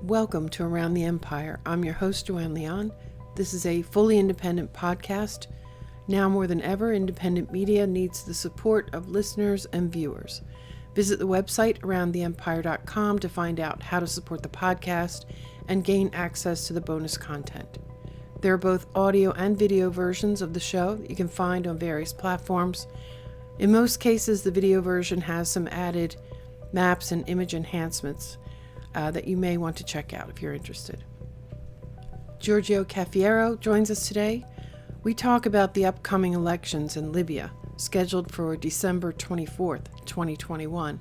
Welcome to Around the Empire. I'm your host, Joanne Leon. This is a fully independent podcast. Now more than ever, independent media needs the support of listeners and viewers. Visit the website aroundtheempire.com to find out how to support the podcast and gain access to the bonus content. There are both audio and video versions of the show that you can find on various platforms. In most cases, the video version has some added maps and image enhancements that you may want to check out if you're interested. Giorgio Cafiero joins us today. We talk about the upcoming elections in Libya, scheduled for December 24th, 2021.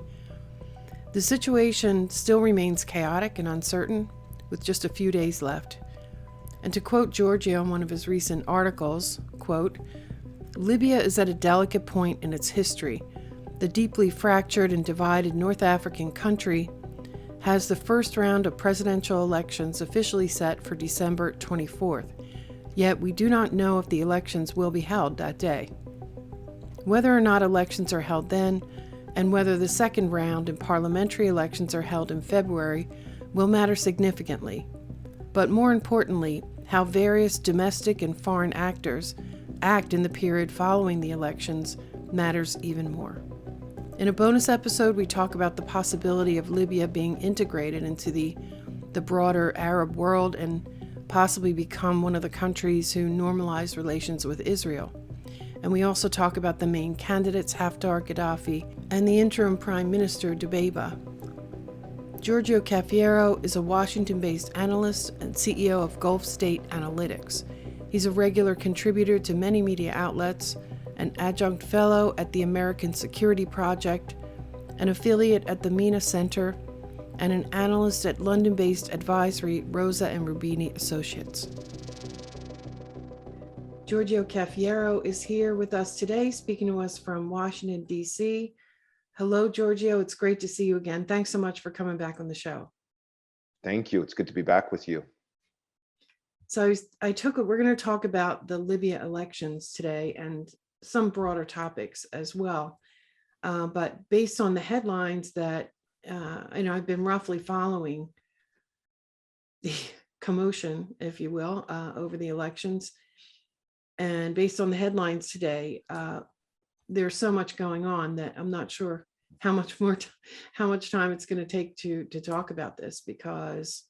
The situation still remains chaotic and uncertain, with just a few days left. And to quote Giorgio in one of his recent articles, quote, "Libya is at a delicate point in its history. The deeply fractured and divided North African country has the first round of presidential elections officially set for December 24th, yet we do not know if the elections will be held that day. Whether or not elections are held then, and whether the second round and parliamentary elections are held in February will matter significantly. But more importantly, how various domestic and foreign actors act in the period following the elections matters even more." In a bonus episode, we talk about the possibility of Libya being integrated into the broader Arab world and possibly become one of the countries who normalize relations with Israel. And we also talk about the main candidates, Haftar, Ghaddafi, and the interim Prime Minister, Dbeibeh. Giorgio Cafiero is a Washington-based analyst and CEO of Gulf State Analytics. He's a regular contributor to many media outlets, an adjunct fellow at the American Security Project, an affiliate at the MENA Center, and an analyst at London-based advisory Rosa and Rubini Associates. Giorgio Cafiero is here with us today, speaking to us from Washington, D.C. Hello, Giorgio. It's great to see you again. Thanks so much for coming back on the show. Thank you. It's good to be back with you. So we're going to talk about the Libya elections today and some broader topics as well. But based on the headlines that, I've been roughly following the commotion, if you will, over the elections. And based on the headlines today, there's so much going on that I'm not sure how much time it's going to take to talk about this, because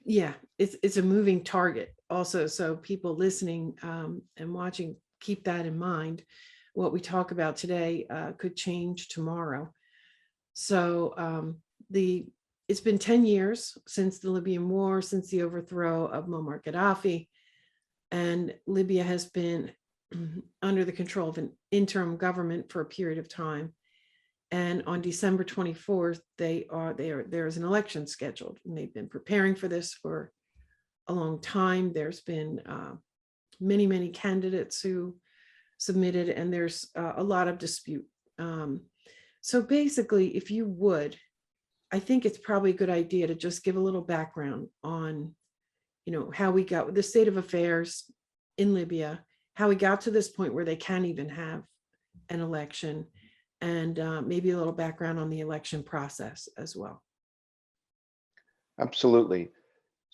it's a moving target also. So people listening and watching, keep that in mind. What we talk about today could change tomorrow. So it's been 10 years since the Libyan war, since the overthrow of Muammar Gaddafi, and Libya has been under the control of an interim government for a period of time. And on December 24th, there is an election scheduled, and they've been preparing for this for a long time. There's been many candidates who submitted, and there's a lot of dispute. So basically, if you would, I think it's probably a good idea to just give a little background on, how we got the state of affairs in Libya, how we got to this point where they can't even have an election, and maybe a little background on the election process as well. Absolutely.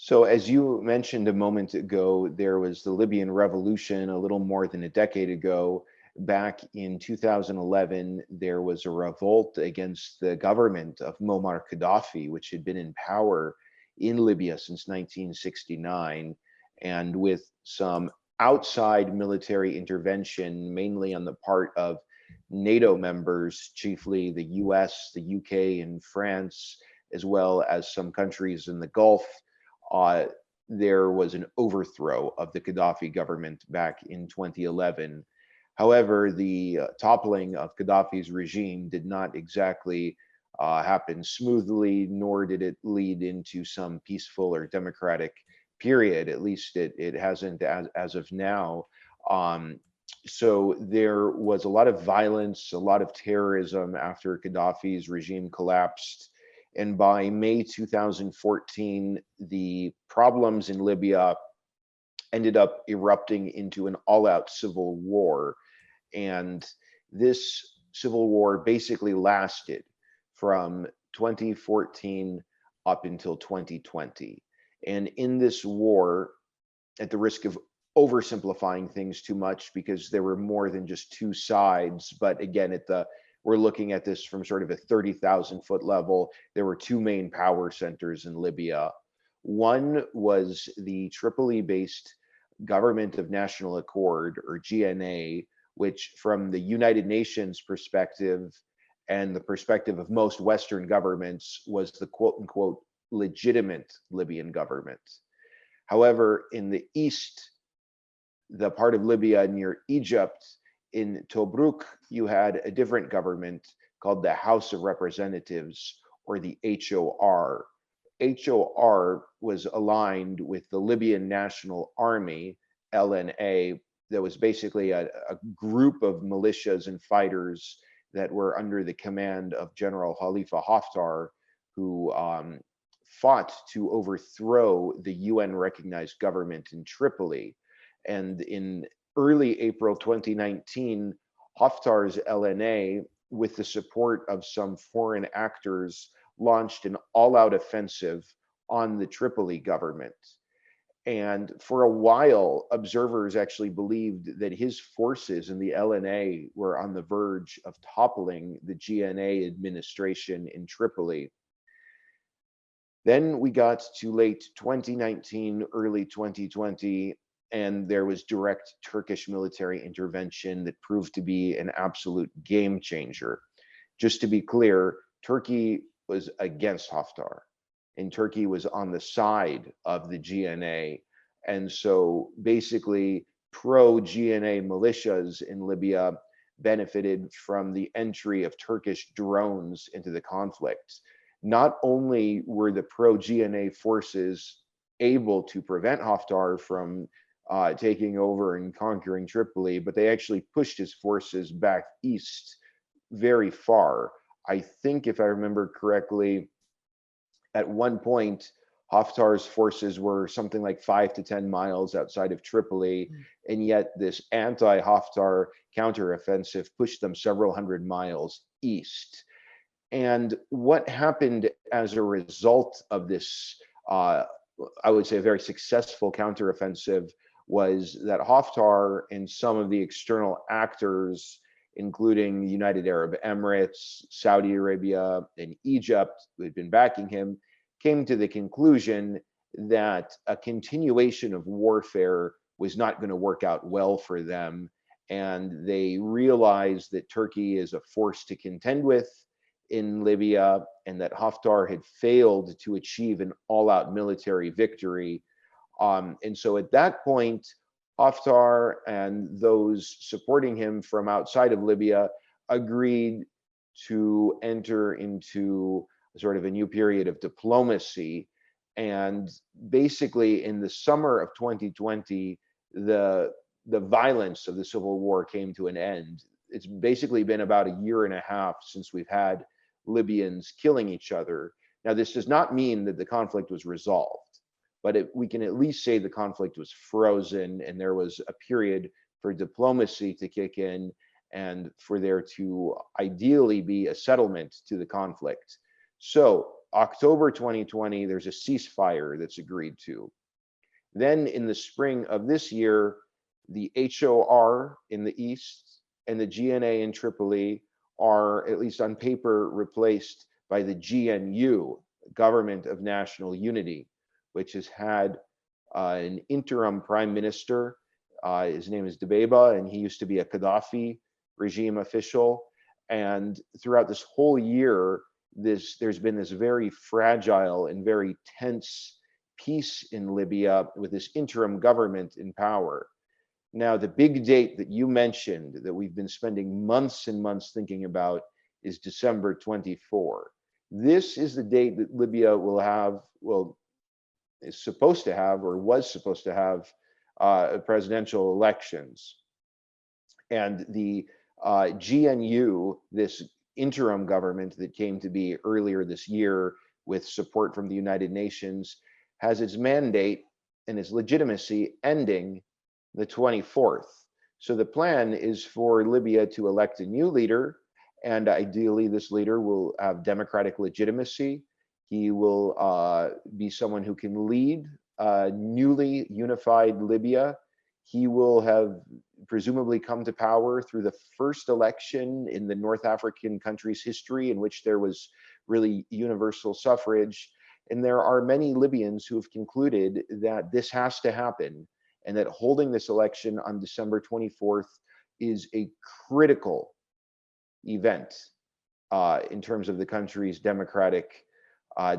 So as you mentioned a moment ago, there was the Libyan revolution a little more than a decade ago. Back in 2011, there was a revolt against the government of Muammar Gaddafi, which had been in power in Libya since 1969, and with some outside military intervention, mainly on the part of NATO members, chiefly the US, the UK, and France, as well as some countries in the Gulf. There was an overthrow of the Gaddafi government back in 2011. However, the toppling of Gaddafi's regime did not exactly happen smoothly, nor did it lead into some peaceful or democratic period. At least it hasn't as of now. So there was a lot of violence, a lot of terrorism after Gaddafi's regime collapsed. And by May 2014, the problems in Libya ended up erupting into an all-out civil war. And this civil war basically lasted from 2014 up until 2020. And in this war, at the risk of oversimplifying things too much, because there were more than just two sides, but again, we're looking at this from sort of a 30,000 foot level. There were two main power centers in Libya. One was the Tripoli based Government of National Accord, or GNA, which, from the United Nations perspective and the perspective of most Western governments, was the quote unquote legitimate Libyan government. However, in the east, the part of Libya near Egypt, in Tobruk, you had a different government called the House of Representatives, or the HOR. HOR was aligned with the Libyan National Army, LNA, that was basically a group of militias and fighters that were under the command of General Khalifa Haftar, who fought to overthrow the UN recognized government in Tripoli. And in early April 2019, Haftar's LNA, with the support of some foreign actors, launched an all-out offensive on the Tripoli government. And for a while, observers actually believed that his forces in the LNA were on the verge of toppling the GNA administration in Tripoli. Then we got to late 2019, early 2020, and there was direct Turkish military intervention that proved to be an absolute game changer. Just to be clear, Turkey was against Haftar, and Turkey was on the side of the GNA. And so basically, pro-GNA militias in Libya benefited from the entry of Turkish drones into the conflict. Not only were the pro-GNA forces able to prevent Haftar from taking over and conquering Tripoli, but they actually pushed his forces back east very far. I think, if I remember correctly, at one point, Haftar's forces were something like 5 to 10 miles outside of Tripoli, and yet this anti-Haftar counteroffensive pushed them several hundred miles east. And what happened as a result of this, I would say, a very successful counteroffensive, was that Haftar and some of the external actors, including the United Arab Emirates, Saudi Arabia, and Egypt, who had been backing him, came to the conclusion that a continuation of warfare was not going to work out well for them. And they realized that Turkey is a force to contend with in Libya, and that Haftar had failed to achieve an all-out military victory. And so at that point, Haftar and those supporting him from outside of Libya agreed to enter into sort of a new period of diplomacy. And basically, in the summer of 2020, the violence of the civil war came to an end. It's basically been about a year and a half since we've had Libyans killing each other. Now, this does not mean that the conflict was resolved, but we can at least say the conflict was frozen, and there was a period for diplomacy to kick in and for there to ideally be a settlement to the conflict. So October 2020, there's a ceasefire that's agreed to. Then in the spring of this year, the HOR in the east and the GNA in Tripoli are, at least on paper, replaced by the GNU, Government of National Unity, which has had an interim prime minister. His name is Dbeibeh, and he used to be a Ghaddafi regime official. And throughout this whole year, there's been this very fragile and very tense peace in Libya with this interim government in power. Now, the big date that you mentioned that we've been spending months and months thinking about is December 24. This is the date that Libya is supposed to have, or was supposed to have, presidential elections. And the GNU, this interim government that came to be earlier this year with support from the United Nations, has its mandate and its legitimacy ending the 24th. So the plan is for Libya to elect a new leader, and ideally this leader will have democratic legitimacy, He will be someone who can lead newly unified Libya. He will have presumably come to power through the first election in the North African country's history in which there was really universal suffrage. And there are many Libyans who have concluded that this has to happen, and that holding this election on December 24th is a critical event in terms of the country's democratic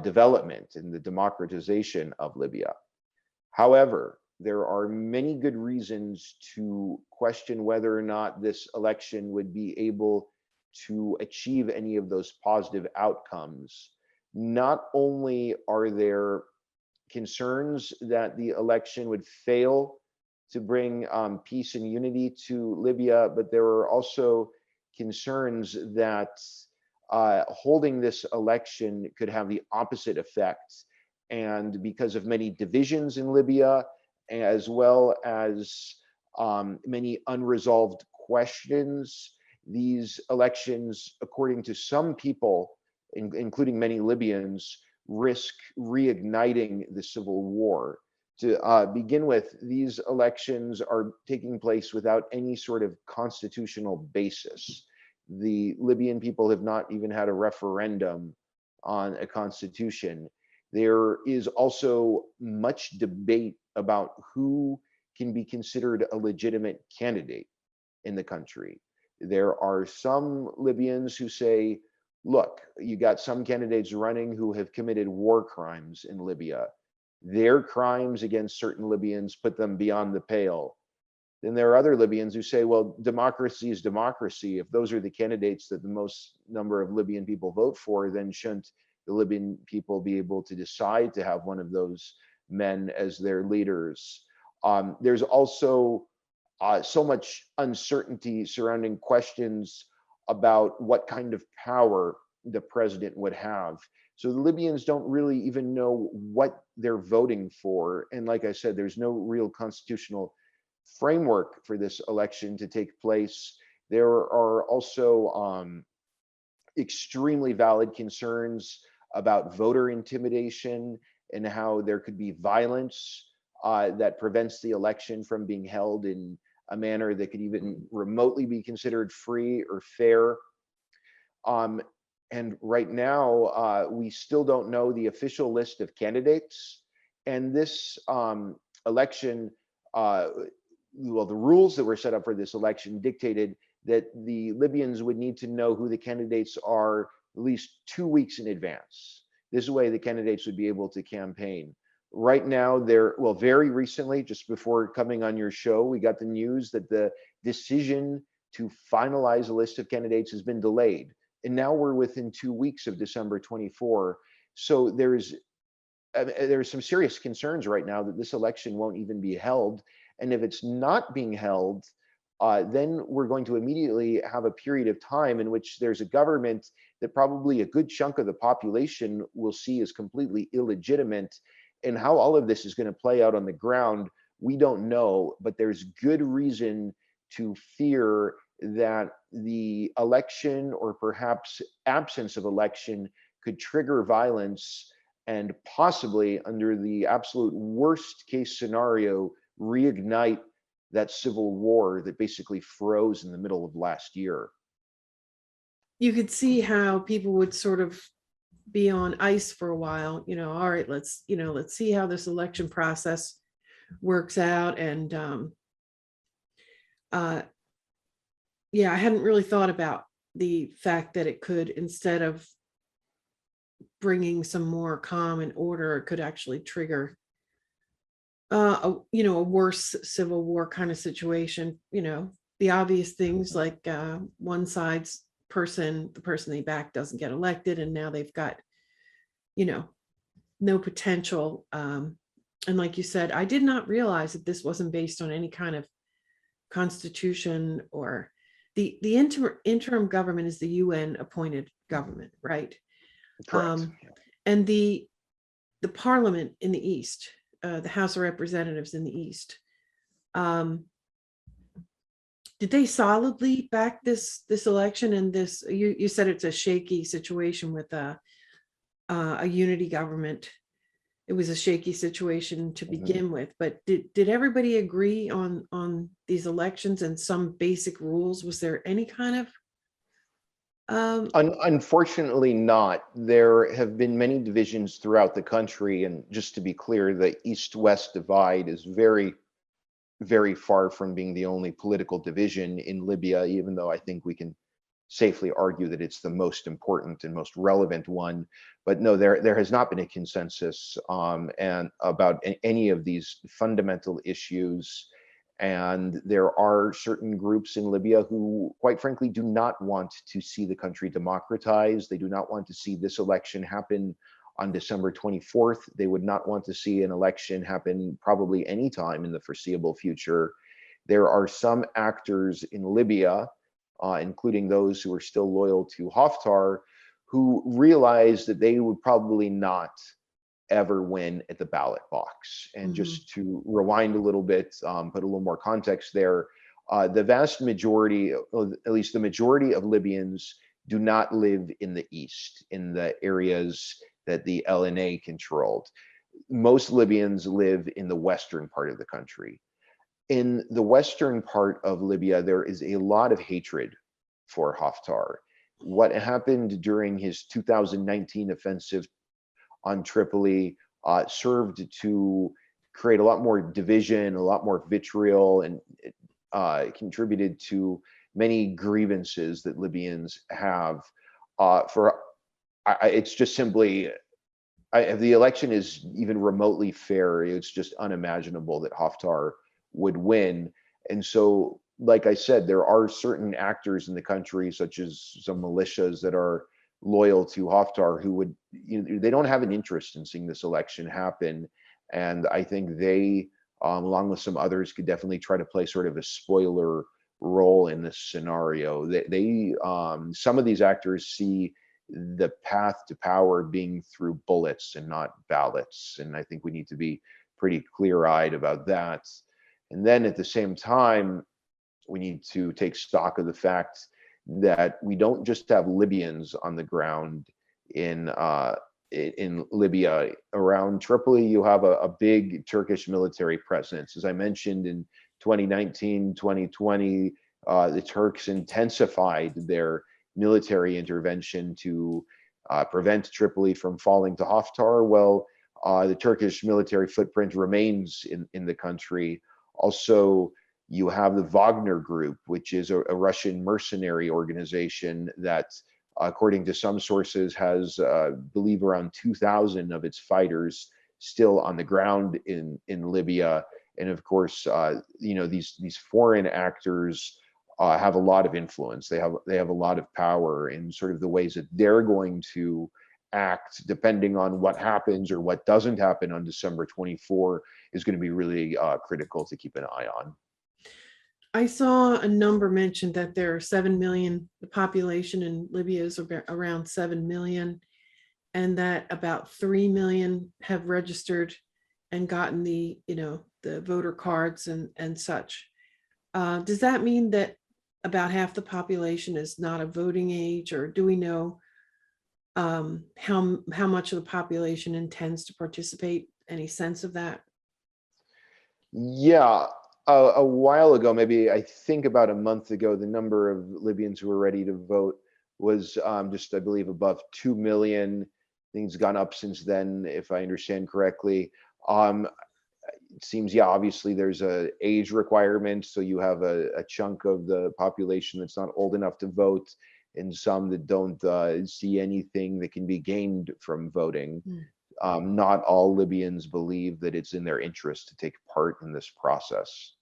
development and the democratization of Libya. However, there are many good reasons to question whether or not this election would be able to achieve any of those positive outcomes. Not only are there concerns that the election would fail to bring peace and unity to Libya, but there are also concerns that holding this election could have the opposite effect. And because of many divisions in Libya, as well as many unresolved questions, these elections, according to some people, including many Libyans, risk reigniting the civil war. To begin with, these elections are taking place without any sort of constitutional basis. The Libyan people have not even had a referendum on a constitution. There is also much debate about who can be considered a legitimate candidate in the country. There are some Libyans who say, look, you got some candidates running who have committed war crimes in Libya. Their crimes against certain Libyans put them beyond the pale. Then there are other Libyans who say, well, democracy is democracy. If those are the candidates that the most number of Libyan people vote for, then shouldn't the Libyan people be able to decide to have one of those men as their leaders? There's also so much uncertainty surrounding questions about what kind of power the president would have. So the Libyans don't really even know what they're voting for. And like I said, there's no real constitutional framework for this election to take place. There are also extremely valid concerns about voter intimidation and how there could be violence that prevents the election from being held in a manner that could even remotely be considered free or fair. And right now, we still don't know the official list of candidates. And this election, well, the rules that were set up for this election dictated that the Libyans would need to know who the candidates are at least 2 weeks in advance. This way, the candidates would be able to campaign. Right now, well, very recently, just before coming on your show, we got the news that the decision to finalize a list of candidates has been delayed. And now we're within 2 weeks of December 24. So there's some serious concerns right now that this election won't even be held. And if it's not being held, then we're going to immediately have a period of time in which there's a government that probably a good chunk of the population will see as completely illegitimate. And how all of this is going to play out on the ground, we don't know, but there's good reason to fear that the election, or perhaps absence of election, could trigger violence and possibly, under the absolute worst case scenario, reignite that civil war that basically froze in the middle of last year. You could see how people would sort of be on ice for a while, all right, let's see how this election process works out. And yeah, I hadn't really thought about the fact that it could, instead of bringing some more calm and order, it could actually trigger a worse civil war kind of situation. The obvious things like one side's the person they back doesn't get elected, and now they've got no potential. And like you said, I did not realize that this wasn't based on any kind of constitution, or the interim government is the UN appointed government, right? Correct. And the parliament in the East, the House of Representatives in the East, did they solidly back this election? And this, you said it's a shaky situation with a unity government. It was a shaky situation to Mhm. begin with, but did everybody agree on these elections and some basic rules? Was there any kind of Unfortunately not. There have been many divisions throughout the country, and just to be clear, the East-West divide is very, very far from being the only political division in Libya, even though I think we can safely argue that it's the most important and most relevant one. But no, there has not been a consensus and about any of these fundamental issues. And there are certain groups in Libya who, quite frankly, do not want to see the country democratized. They do not want to see this election happen on December 24th. They would not want to see an election happen probably any time in the foreseeable future. There are some actors in Libya, including those who are still loyal to Haftar, who realize that they would probably not ever win at the ballot box. And mhm, just to rewind a little bit, put a little more context there, the vast majority, at least the majority of Libyans, do not live in the east, in the areas that the LNA controlled. Most Libyans live in the western part of the country. In the western part of Libya, there is a lot of hatred for Haftar. What happened during his 2019 offensive on Tripoli served to create a lot more division, a lot more vitriol, and contributed to many grievances that Libyans have. It's just simply, if the election is even remotely fair, it's just unimaginable that Haftar would win. And so, like I said, there are certain actors in the country, such as some militias that are loyal to Haftar, who would, they don't have an interest in seeing this election happen. And I think they, along with some others, could definitely try to play sort of a spoiler role in this scenario. Some of these actors see the path to power being through bullets and not ballots. And I think we need to be pretty clear-eyed about that. And then at the same time, we need to take stock of the fact that we don't just have Libyans on the ground in Libya. Around Tripoli, you have a big Turkish military presence. As I mentioned, in 2019, 2020, the Turks intensified their military intervention to prevent Tripoli from falling to Haftar. Well, the Turkish military footprint remains in the country. Also, you have the Wagner Group, which is a Russian mercenary organization that, according to some sources, has, believe, around 2,000 of its fighters still on the ground in Libya. And of course, these foreign actors have a lot of influence. They have a lot of power in sort of the ways that they're going to act, depending on what happens or what doesn't happen on December 24, is going to be really critical to keep an eye on. I saw a number mentioned that there are 7 million, the population in Libya is around 7 million, and that about 3 million have registered and gotten the voter cards and such. Does that mean that about half the population is not of voting age, or do we know how much of the population intends to participate? Any sense of that? Yeah, a while ago, maybe I think about a month ago, the number of Libyans who were ready to vote was just, I believe, above 2 million. Things gone up since then, if I understand correctly. It seems, yeah, obviously there's a age requirement, so you have a chunk of the population that's not old enough to vote, and some that don't see anything that can be gained from voting. Mm. Not all Libyans believe that it's in their interest to take part in this process.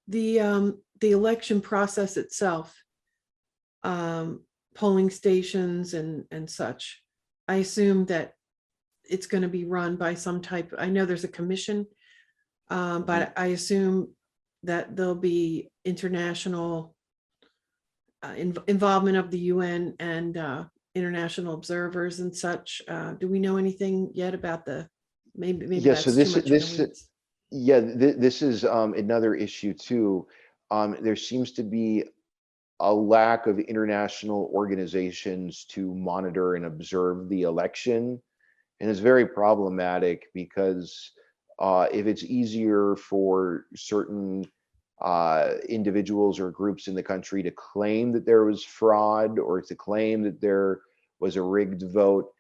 The election process itself, polling stations and such, I assume that it's going to be run by some type. I know there's a commission, Mhm. but I assume that there'll be international involvement of the UN and international observers and such. Do we know anything yet about maybe Yeah, so that's too much in the weeds? yeah, this is another issue too. There seems to be a lack of international organizations to monitor and observe the election. And it's very problematic because if it's easier for certain individuals or groups in the country to claim that there was fraud or to claim that there was a rigged vote,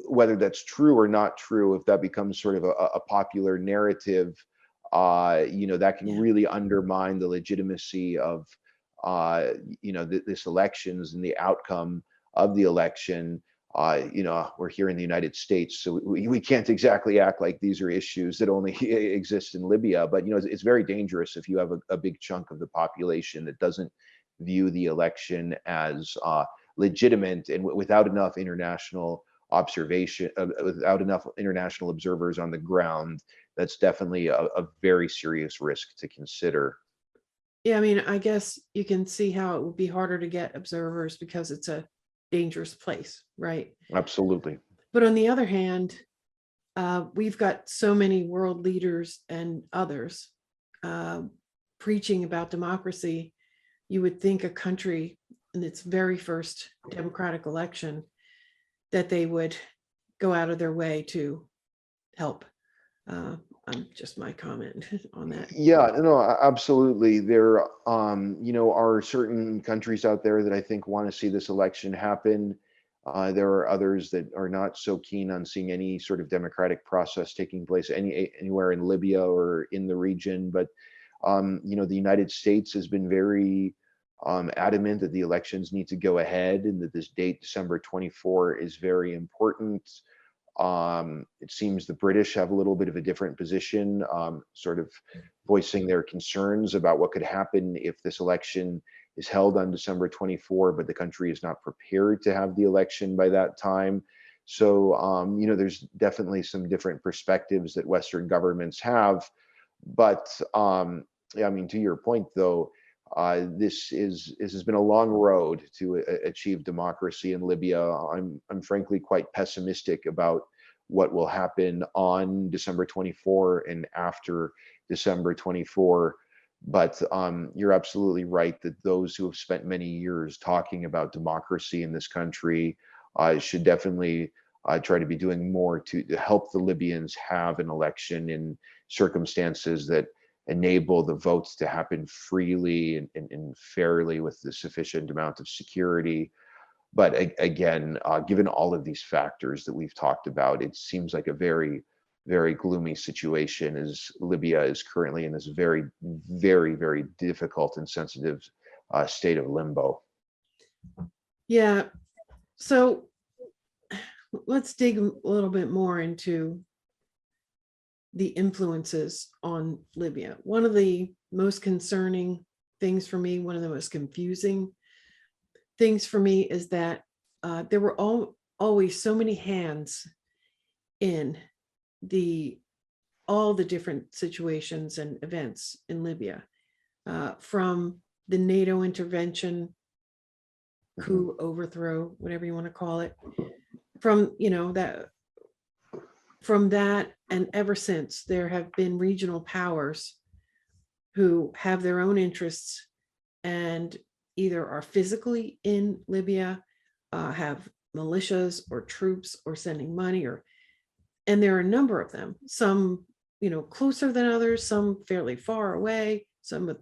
whether that's true or not true, if that becomes sort of a popular narrative, that can Yeah. really undermine the legitimacy of, this elections and the outcome of the election. We're here in the United States, so we can't exactly act like these are issues that only exist in Libya. But it's very dangerous if you have a big chunk of the population that doesn't view the election as legitimate, and without enough international observation, without enough international observers on the ground. That's definitely a very serious risk to consider. Yeah, I mean, I guess you can see how it would be harder to get observers because it's a dangerous place, right? Absolutely. But on the other hand, we've got so many world leaders and others uh, preaching about democracy. You would think a country in its very first democratic election that they would go out of their way to help. Just my comment on that. Yeah, no, absolutely. There, are certain countries out there that I think want to see this election happen. There are others that are not so keen on seeing any sort of democratic process taking place anywhere in Libya or in the region. But the United States has been very adamant that the elections need to go ahead and that this date, December 24, is very important. It seems the British have a little bit of a different position, sort of voicing their concerns about what could happen if this election is held on December 24, but the country is not prepared to have the election by that time. So, there's definitely some different perspectives that Western governments have. But yeah, I mean, to your point, though, this has been a long road to achieve democracy in Libya. I'm frankly quite pessimistic about what will happen on December 24 and after December 24. But you're absolutely right that those who have spent many years talking about democracy in this country should definitely try to be doing more to help the Libyans have an election in circumstances that enable the votes to happen freely and fairly with the sufficient amount of security. But again, given all of these factors that we've talked about, it seems like a very, very gloomy situation as Libya is currently in this very, very, very difficult and sensitive state of limbo. Yeah. So let's dig a little bit more into the influences on Libya. One of the most concerning things for me, one of the most confusing things for me is that there were always so many hands in all the different situations and events in Libya, from the NATO intervention, coup, overthrow, whatever you want to call it, from that, and ever since there have been regional powers who have their own interests and either are physically in Libya, have militias or troops or sending money, and there are a number of them, some closer than others, some fairly far away, some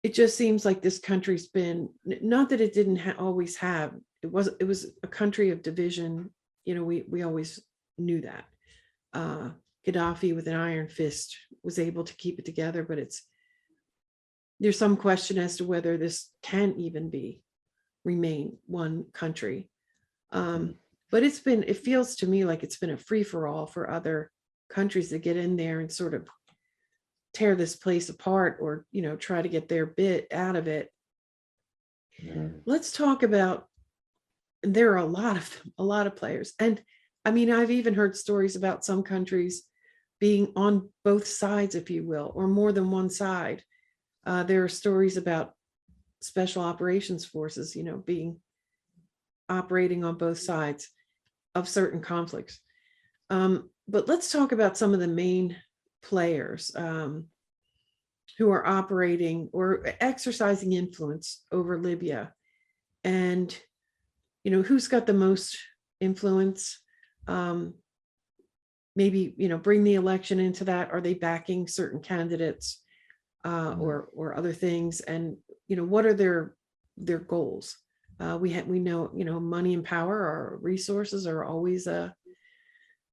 it just seems like this country's been, not that it didn't always have, it was a country of division. We always knew that. Gaddafi with an iron fist was able to keep it together, but there's some question as to whether this can even remain one country. But it feels to me like it's been a free-for-all for other countries to get in there and sort of tear this place apart, or try to get their bit out of it. Let's talk about, there are a lot of players, and I mean, I've even heard stories about some countries being on both sides, if you will, or more than one side. There are stories about special operations forces, operating on both sides of certain conflicts. But let's talk about some of the main players. who are operating or exercising influence over Libya. And, who's got the most influence? Um, Maybe, bring the election into that. Are they backing certain candidates or other things? And, what are their goals? We know, money and power or resources are always a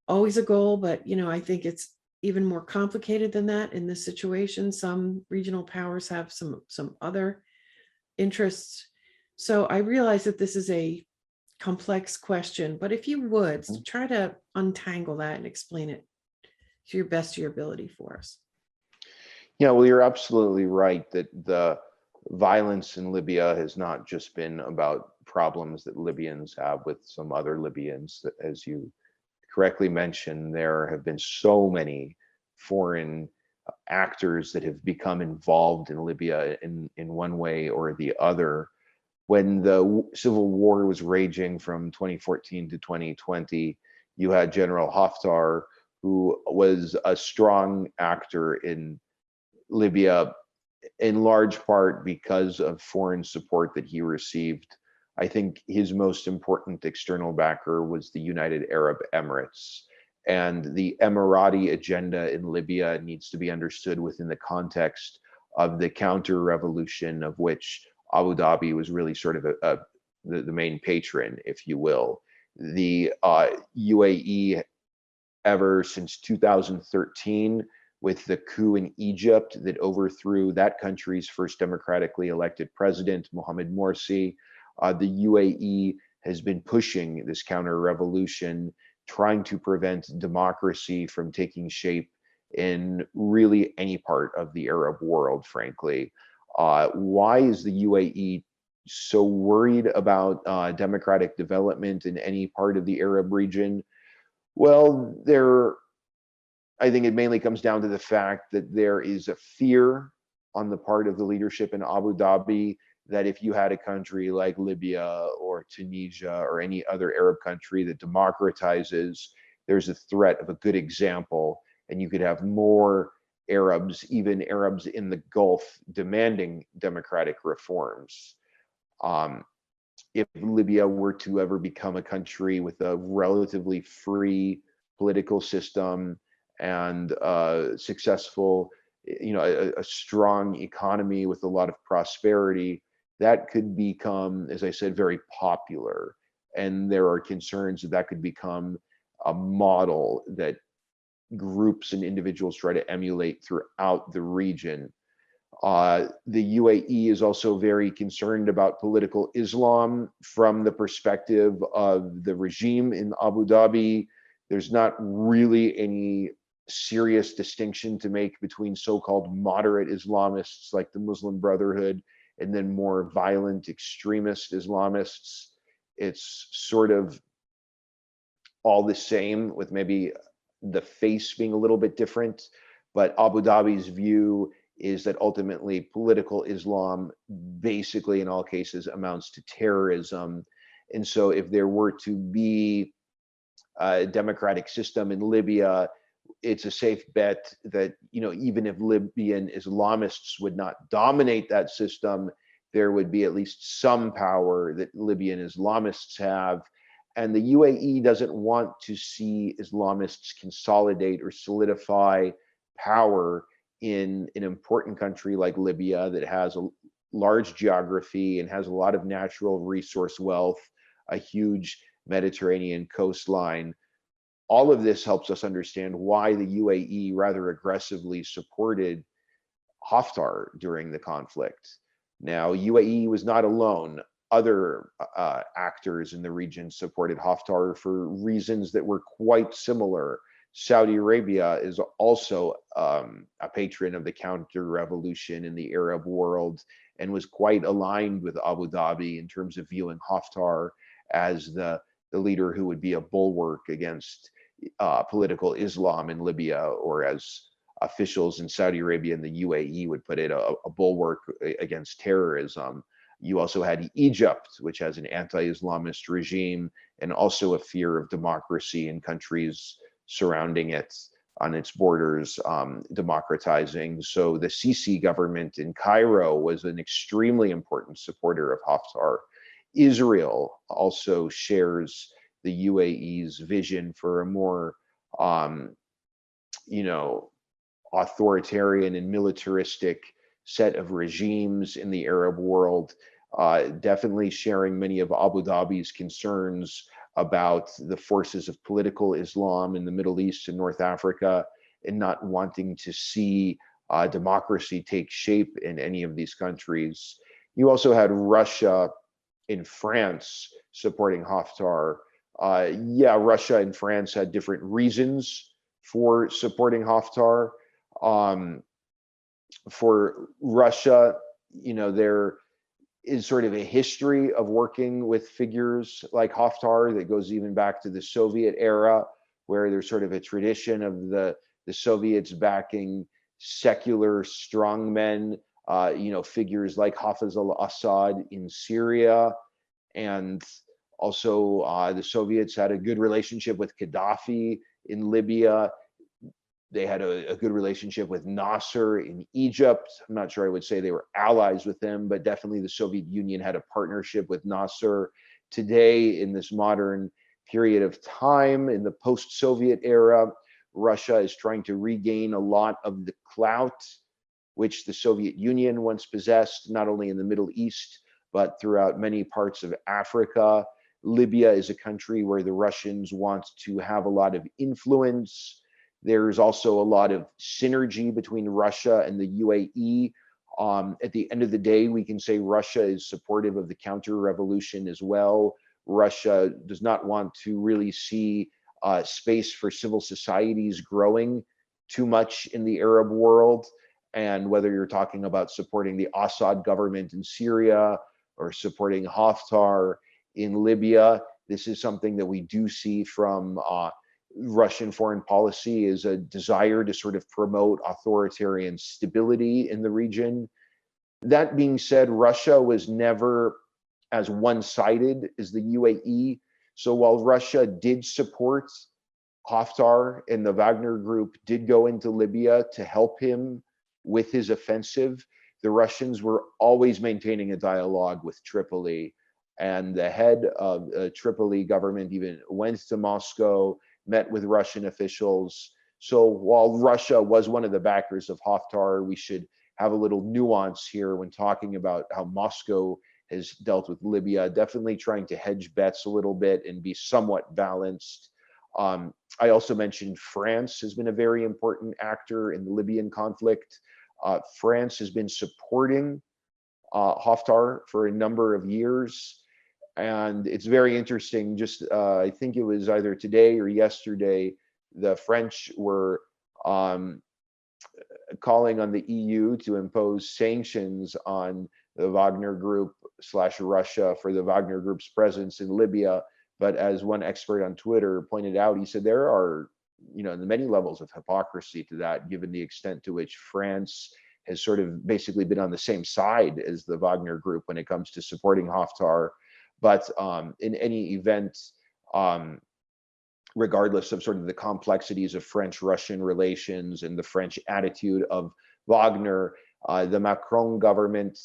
goal, but I think it's even more complicated than that in this situation. Some regional powers have some other interests. So I realize that this is a complex question, but if you would try to untangle that and explain it to your best of your ability for us. Yeah, well, you're absolutely right that the violence in Libya has not just been about problems that Libyans have with some other Libyans. That, as you correctly mentioned, there have been so many foreign actors that have become involved in Libya in one way or the other. When the civil war was raging from 2014 to 2020, you had General Haftar, who was a strong actor in Libya, in large part because of foreign support that he received. I think his most important external backer was the United Arab Emirates. And the Emirati agenda in Libya needs to be understood within the context of the counter revolution, of which Abu Dhabi was really sort of the main patron, if you will. The UAE, ever since 2013, with the coup in Egypt that overthrew that country's first democratically elected president, Mohamed Morsi, the UAE has been pushing this counter revolution, trying to prevent democracy from taking shape in really any part of the Arab world, frankly. Why is the UAE so worried about democratic development in any part of the Arab region? Well, I think it mainly comes down to the fact that there is a fear on the part of the leadership in Abu Dhabi that if you had a country like Libya or Tunisia or any other Arab country that democratizes, there's a threat of a good example, and you could have more Arabs, even Arabs in the Gulf, demanding democratic reforms. If Libya were to ever become a country with a relatively free political system and successful, a strong economy with a lot of prosperity, that could become, as I said, very popular. And there are concerns that that could become a model that groups and individuals try to emulate throughout the region. The UAE is also very concerned about political Islam from the perspective of the regime in Abu Dhabi. There's not really any serious distinction to make between so-called moderate Islamists like the Muslim Brotherhood and then more violent extremist Islamists. It's sort of all the same, with maybe the face being a little bit different. But Abu Dhabi's view is that ultimately political Islam basically in all cases amounts to terrorism. And so if there were to be a democratic system in Libya, it's a safe bet that, even if Libyan Islamists would not dominate that system, there would be at least some power that Libyan Islamists have. And the UAE doesn't want to see Islamists consolidate or solidify power in an important country like Libya that has a large geography and has a lot of natural resource wealth, a huge Mediterranean coastline. All of this helps us understand why the UAE rather aggressively supported Haftar during the conflict. Now, UAE was not alone. Other actors in the region supported Haftar for reasons that were quite similar. Saudi Arabia is also a patron of the counter-revolution in the Arab world and was quite aligned with Abu Dhabi in terms of viewing Haftar as the leader who would be a bulwark against political Islam in Libya, or as officials in Saudi Arabia and the UAE would put it, a bulwark against terrorism. You also had Egypt, which has an anti-Islamist regime and also a fear of democracy in countries surrounding it. on its borders, democratizing. So the Sisi government in Cairo was an extremely important supporter of Haftar. Israel also shares the UAE's vision for a more, you know, authoritarian and militaristic set of regimes in the Arab world, definitely sharing many of Abu Dhabi's concerns about the forces of political Islam in the Middle East and North Africa, and not wanting to see democracy take shape in any of these countries. You also had Russia and France supporting Haftar. Yeah, Russia and France had different reasons for supporting Haftar. Um, for Russia, there is sort of a history of working with figures like Haftar that goes even back to the Soviet era, where there's sort of a tradition of the Soviets backing secular strongmen, figures like Hafiz al-Assad in Syria, and also the Soviets had a good relationship with Gaddafi in Libya. They had a good relationship with Nasser in Egypt. I'm not sure I would say they were allies with him, but definitely the Soviet Union had a partnership with Nasser. Today, in this modern period of time, in the post-Soviet era, Russia is trying to regain a lot of the clout which the Soviet Union once possessed, not only in the Middle East, but throughout many parts of Africa. Libya is a country where the Russians want to have a lot of influence. There's also a lot of synergy between Russia and the UAE. At the end of the day, we can say Russia is supportive of the counter-revolution as well. Russia does not want to really see space for civil societies growing too much in the Arab world. And whether you're talking about supporting the Assad government in Syria or supporting Haftar in Libya, this is something that we do see from Russian foreign policy, is a desire to sort of promote authoritarian stability in the region. That being said, Russia was never as one-sided as the UAE. So while Russia did support Haftar and the Wagner group did go into Libya to help him with his offensive, the Russians were always maintaining a dialogue with Tripoli. And the head of the Tripoli government even went to Moscow, met with Russian officials. So while Russia was one of the backers of Haftar, we should have a little nuance here when talking about how Moscow has dealt with Libya, definitely trying to hedge bets a little bit and be somewhat balanced. I also mentioned France has been a very important actor in the Libyan conflict. France has been supporting Haftar for a number of years. And it's very interesting, just I think it was either today or yesterday, the French were calling on the EU to impose sanctions on the Wagner Group / Russia for the Wagner Group's presence in Libya. But as one expert on Twitter pointed out, he said there are, many levels of hypocrisy to that, given the extent to which France has sort of basically been on the same side as the Wagner Group when it comes to supporting Haftar. But in any event, regardless of sort of the complexities of French-Russian relations and the French attitude of Wagner, the Macron government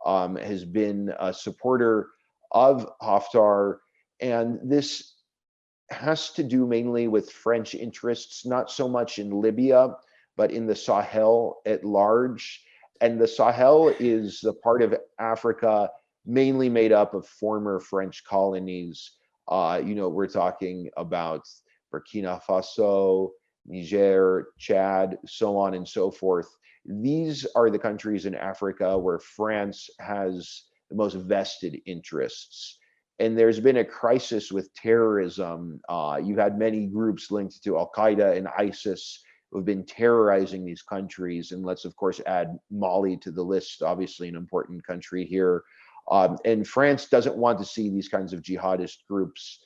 has been a supporter of Haftar. And this has to do mainly with French interests, not so much in Libya, but in the Sahel at large. And the Sahel is the part of Africa mainly made up of former French colonies. We're talking about Burkina Faso, Niger, Chad, so on and so forth. These are the countries in Africa where France has the most vested interests. And there's been a crisis with terrorism. You've had many groups linked to Al-Qaeda and ISIS who have been terrorizing these countries. And let's, of course, add Mali to the list, obviously an important country here. And France doesn't want to see these kinds of jihadist groups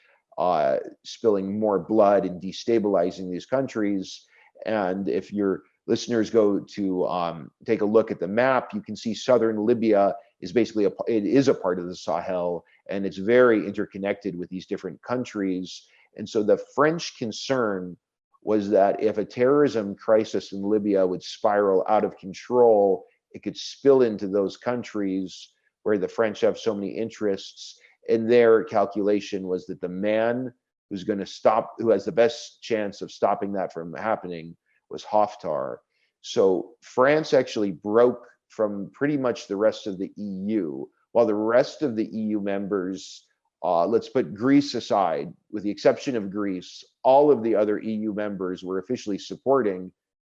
spilling more blood and destabilizing these countries. And if your listeners go to take a look at the map, you can see southern Libya is basically it is a part of the Sahel, and it's very interconnected with these different countries. And so the French concern was that if a terrorism crisis in Libya would spiral out of control, it could spill into those countries where the French have so many interests. And their calculation was that the man who's going to stop, who has the best chance of stopping that from happening, was Haftar. So France actually broke from pretty much the rest of the EU, while the rest of the EU members, let's put Greece aside, with the exception of Greece, all of the other EU members were officially supporting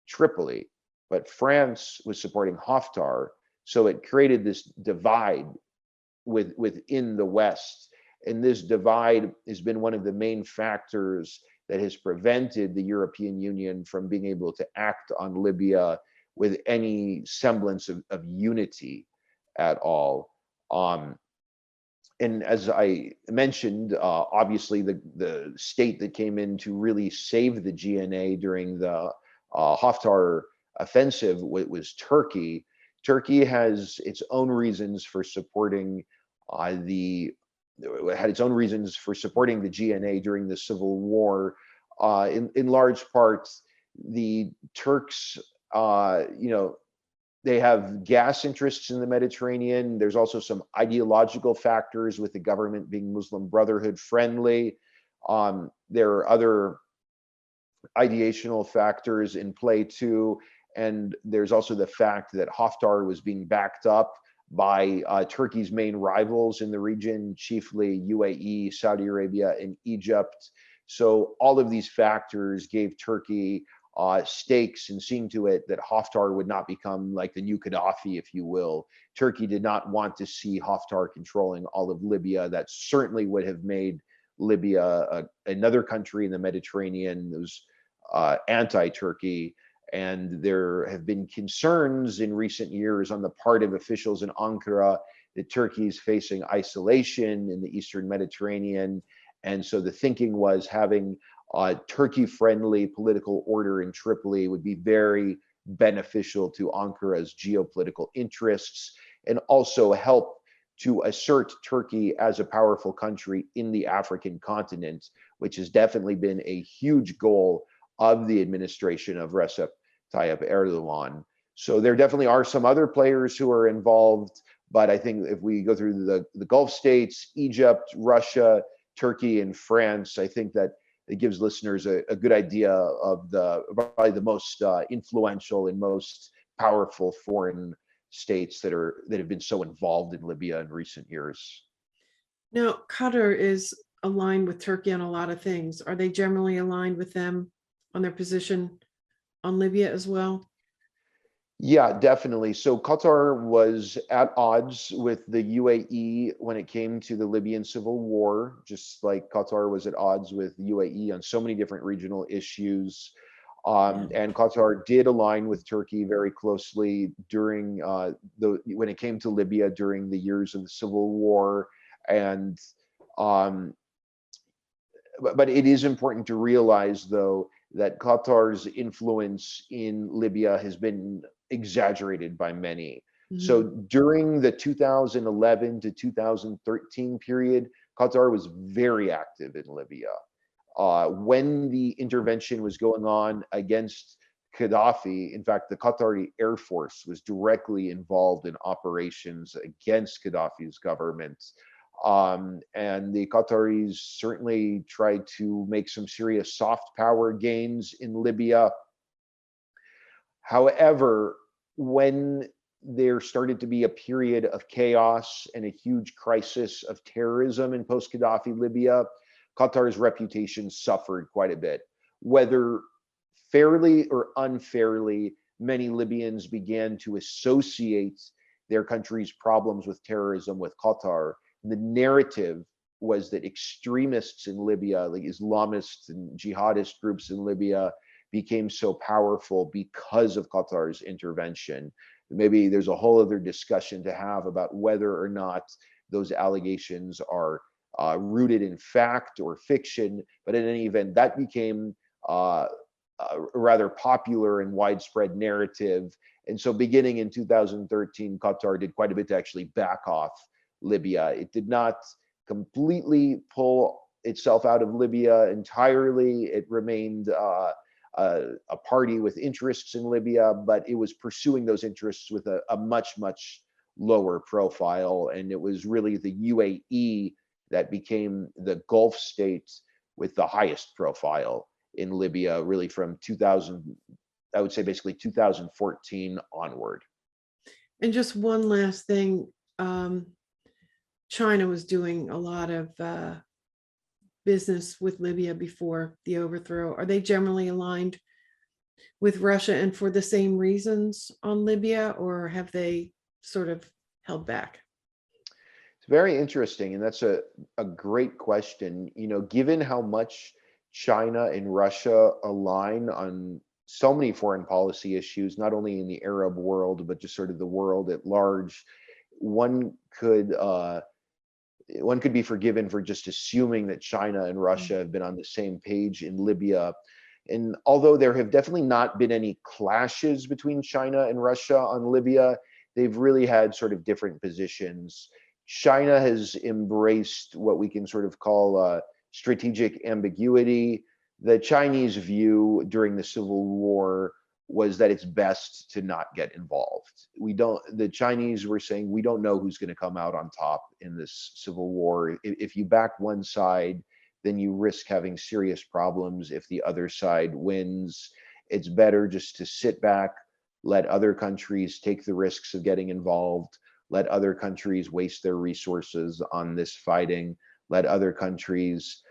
Tripoli, but France was supporting Haftar. So it created this divide within the West. And this divide has been one of the main factors that has prevented the European Union from being able to act on Libya with any semblance of unity at all. And as I mentioned, obviously the state that came in to really save the GNA during the Haftar offensive was Turkey. Turkey has its own reasons for supporting had its own reasons for supporting the GNA during the civil war. In large part, the Turks, they have gas interests in the Mediterranean. There's also some ideological factors with the government being Muslim Brotherhood friendly. There are other ideational factors in play too. And there's also the fact that Haftar was being backed up by Turkey's main rivals in the region, chiefly UAE, Saudi Arabia, and Egypt. So all of these factors gave Turkey stakes in seeing to it that Haftar would not become like the new Gaddafi, if you will. Turkey did not want to see Haftar controlling all of Libya. That certainly would have made Libya another country in the Mediterranean that was anti-Turkey. And there have been concerns in recent years on the part of officials in Ankara that Turkey is facing isolation in the Eastern Mediterranean. And so the thinking was having Turkey-friendly political order in Tripoli would be very beneficial to Ankara's geopolitical interests and also help to assert Turkey as a powerful country in the African continent, which has definitely been a huge goal of the administration of Recep Tayyip Erdogan. So there definitely are some other players who are involved, but I think if we go through the Gulf states, Egypt, Russia, Turkey, and France, I think that it gives listeners a good idea of probably the most influential and most powerful foreign states that have been so involved in Libya in recent years. Now, Qatar is aligned with Turkey on a lot of things. Are they generally aligned with them on their position on Libya as well? Yeah, definitely. So Qatar was at odds with the UAE when it came to the Libyan civil war, just like Qatar was at odds with UAE on so many different regional issues. And Qatar did align with Turkey very closely during when it came to Libya during the years of the civil war. And but it is important to realize, though, that Qatar's influence in Libya has been exaggerated by many. Mm-hmm. So during the 2011 to 2013 period, Qatar was very active in Libya. When the intervention was going on against Gaddafi, in fact, the Qatari Air Force was directly involved in operations against Gaddafi's government. And the Qataris certainly tried to make some serious soft power gains in Libya. However, when there started to be a period of chaos and a huge crisis of terrorism in post-Gaddafi Libya, Qatar's reputation suffered quite a bit. Whether fairly or unfairly, many Libyans began to associate their country's problems with terrorism with Qatar. The narrative was that extremists in Libya, like Islamists and jihadist groups in Libya, became so powerful because of Qatar's intervention. Maybe there's a whole other discussion to have about whether or not those allegations are rooted in fact or fiction, but in any event, that became a rather popular and widespread narrative. And so beginning in 2013, Qatar did quite a bit to actually back off Libya. It did not completely pull itself out of Libya entirely. It remained a party with interests in Libya, but it was pursuing those interests with a much, much lower profile. And it was really the UAE that became the Gulf state with the highest profile in Libya, really from 2000, I would say basically 2014 onward. And just one last thing, China was doing a lot of business with Libya before the overthrow. Are they generally aligned with Russia and for the same reasons on Libya, or have they sort of held back? It's very interesting, and that's a great question. You know, given how much China and Russia align on so many foreign policy issues, not only in the Arab world, but just sort of the world at large, one could be forgiven for just assuming that China and Russia have been on the same page in Libya. And although there have definitely not been any clashes between China and Russia on Libya, they've really had sort of different positions. China has embraced what we can sort of call strategic ambiguity. The Chinese view during the Civil War was that it's best to not get involved. The Chinese were saying, we don't know who's going to come out on top in this civil war. If you back one side, then you risk having serious problems if the other side wins. It's better just to sit back, let other countries take the risks of getting involved, let other countries waste their resources on this fighting, let other countries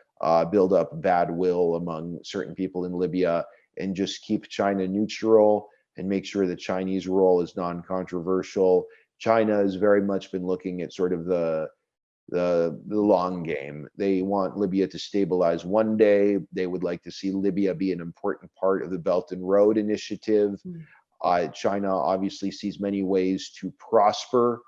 build up bad will among certain people in Libya, and just keep China neutral and make sure the Chinese role is non-controversial. China has very much been looking at sort of the long game. They want Libya to stabilize one day. They would like to see Libya be an important part of the Belt and Road Initiative. China obviously sees many ways to prosper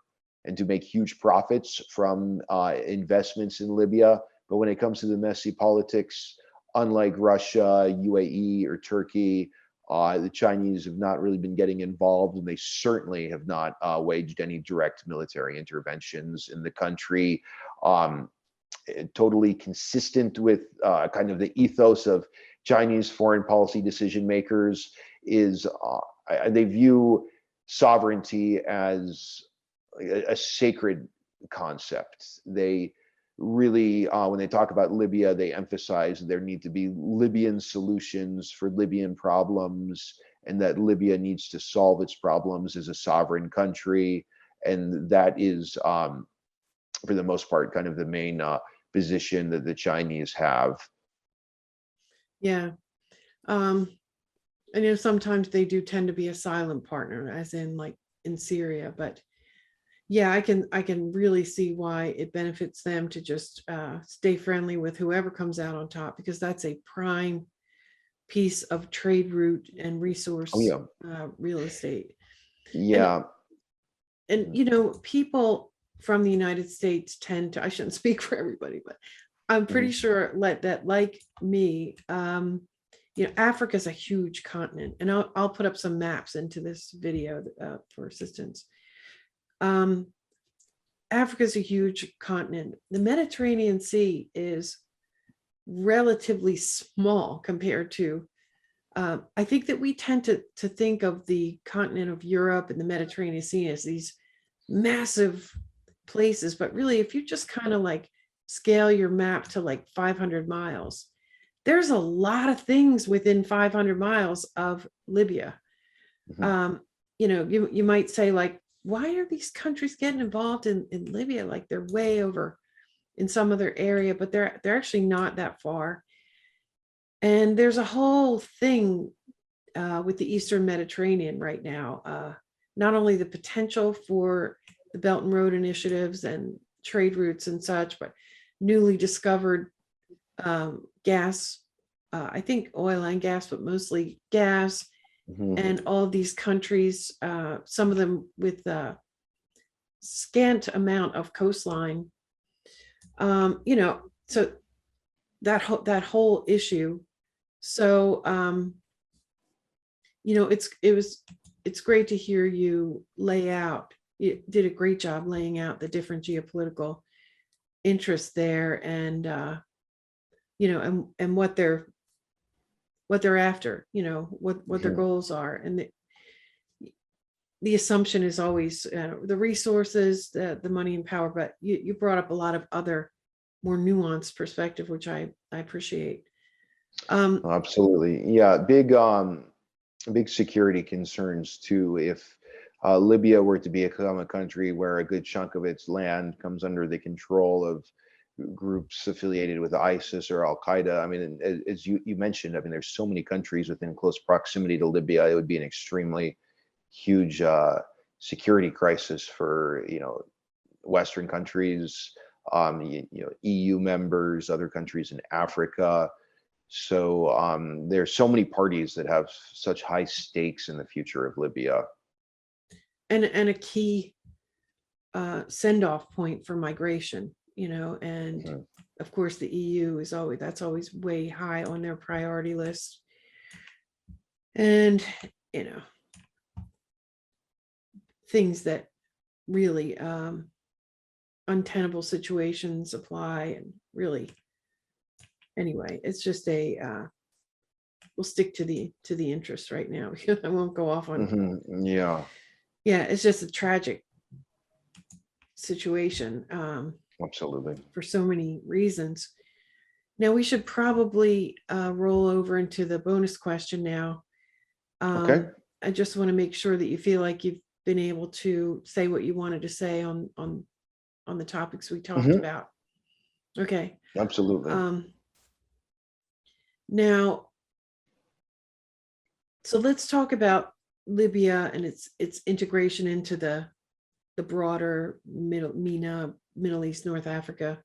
and to make huge profits from investments in Libya. But when it comes to the messy politics, unlike Russia, UAE, or Turkey, the Chinese have not really been getting involved, and they certainly have not waged any direct military interventions in the country. Totally consistent with kind of the ethos of Chinese foreign policy decision makers is they view sovereignty as a sacred concept. They really, when they talk about Libya, they emphasize there need to be Libyan solutions for Libyan problems, and that Libya needs to solve its problems as a sovereign country. And that is, for the most part, kind of the main position that the Chinese have. Yeah. I know sometimes they do tend to be a silent partner, as in like in Syria, but yeah, I can really see why it benefits them to just stay friendly with whoever comes out on top, because that's a prime piece of trade route and resource real estate. Yeah. And you know, people from the United States tend to, I shouldn't speak for everybody, but I'm pretty sure that like me, you know, Africa is a huge continent, and I'll put up some maps into this video for assistance. Africa is a huge continent. The Mediterranean Sea is relatively small compared to, I think that we tend to think of the continent of Europe and the Mediterranean Sea as these massive places, but really, if you just kind of like scale your map to like 500 miles, there's a lot of things within 500 miles of Libya. You know, you might say like, why are these countries getting involved in Libya? Like they're way over in some other area, but they're actually not that far. And there's a whole thing with the Eastern Mediterranean right now. Not only the potential for the Belt and Road initiatives and trade routes and such, but newly discovered gas, I think oil and gas, but mostly gas. And all of these countries, some of them with a scant amount of coastline, you know, so that whole issue. So, you know, it's great to hear you lay out. You did a great job laying out the different geopolitical interests there, and you know, and what they're what they're after, what their goals are. And the assumption is always the resources, the money and power, but you brought up a lot of other more nuanced perspective, which I appreciate. Absolutely. Yeah. Big security concerns too. If Libya were to become a country where a good chunk of its land comes under the control of groups affiliated with ISIS or Al Qaeda. I mean, as you mentioned, I mean, there's so many countries within close proximity to Libya. It would be an extremely huge security crisis for Western countries, EU members, other countries in Africa. So there's so many parties that have such high stakes in the future of Libya. And a key send-off point for migration, and of course the EU is always way high on their priority list. And things that really untenable situations apply, and really, anyway, it's just we'll stick to the interest right now, because I won't go off on. Yeah, it's just a tragic situation. Absolutely. For so many reasons. Now we should probably roll over into the bonus question now. Okay. I just want to make sure that you feel like you've been able to say what you wanted to say on the topics we talked about. Okay. Absolutely. Now, so let's talk about Libya and its integration into the broader Middle East, North Africa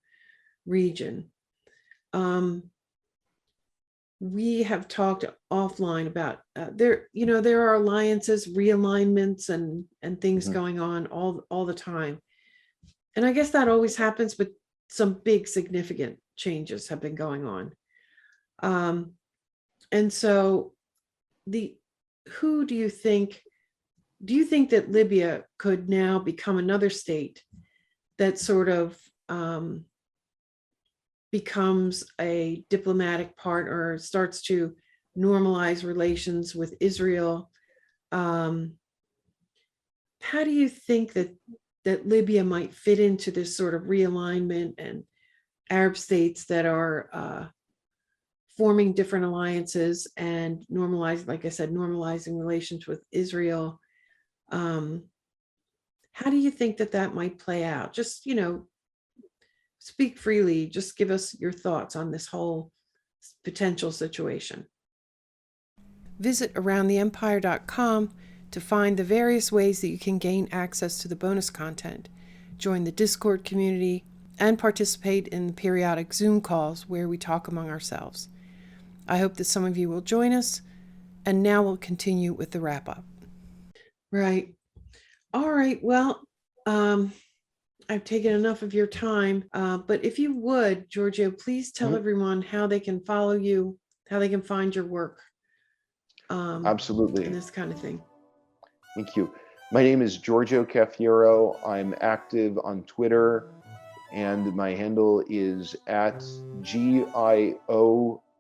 region. We have talked offline about there are alliances, realignments, and things going on all the time. And I guess that always happens, but some big significant changes have been going on. And so who do you think that Libya could now become another state that sort of becomes a diplomatic partner, starts to normalize relations with Israel? How do you think that Libya might fit into this sort of realignment, and Arab states that are forming different alliances and normalizing relations with Israel? How do you think that might play out? Just, speak freely. Just give us your thoughts on this whole potential situation. Visit aroundtheempire.com to find the various ways that you can gain access to the bonus content, join the Discord community, and participate in the periodic Zoom calls where we talk among ourselves. I hope that some of you will join us, and now we'll continue with the wrap-up. Right. All right. Well, I've taken enough of your time, but if you would, Giorgio, please tell everyone how they can follow you, how they can find your work. Absolutely. And this kind of thing. Thank you. My name is Giorgio Cafiero. I'm active on Twitter, and my handle is at GIORGIOCAFIERO,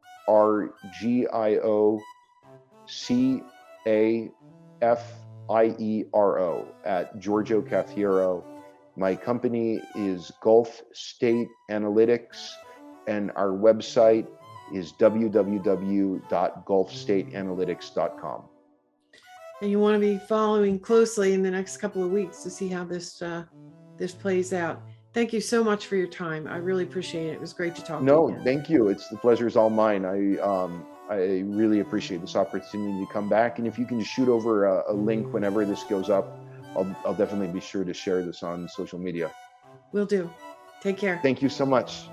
at Giorgio Cafiero. My company is Gulf State Analytics, and our website is www.gulfstateanalytics.com. And you want to be following closely in the next couple of weeks to see how this plays out. Thank you so much for your time. I really appreciate it. It was great to talk to you. No, thank you. The pleasure is all mine. I really appreciate this opportunity to come back. And if you can just shoot over a link whenever this goes up, I'll definitely be sure to share this on social media. Will do. Take care. Thank you so much.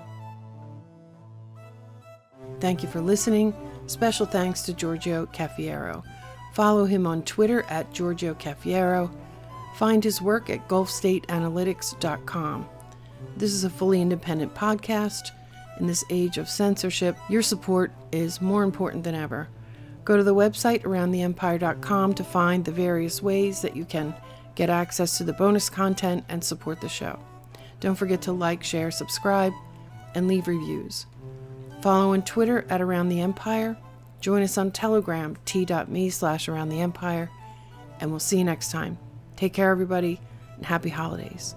Thank you for listening. Special thanks to Giorgio Cafiero. Follow him on Twitter at Giorgio Cafiero. Find his work at gulfstateanalytics.com. This is a fully independent podcast. In this age of censorship, your support is more important than ever. Go to the website aroundtheempire.com to find the various ways that you can get access to the bonus content and support the show. Don't forget to like, share, subscribe, and leave reviews. Follow on Twitter at Around the Empire. Join us on Telegram, t.me/aroundtheempire, and we'll see you next time. Take care, everybody, and happy holidays.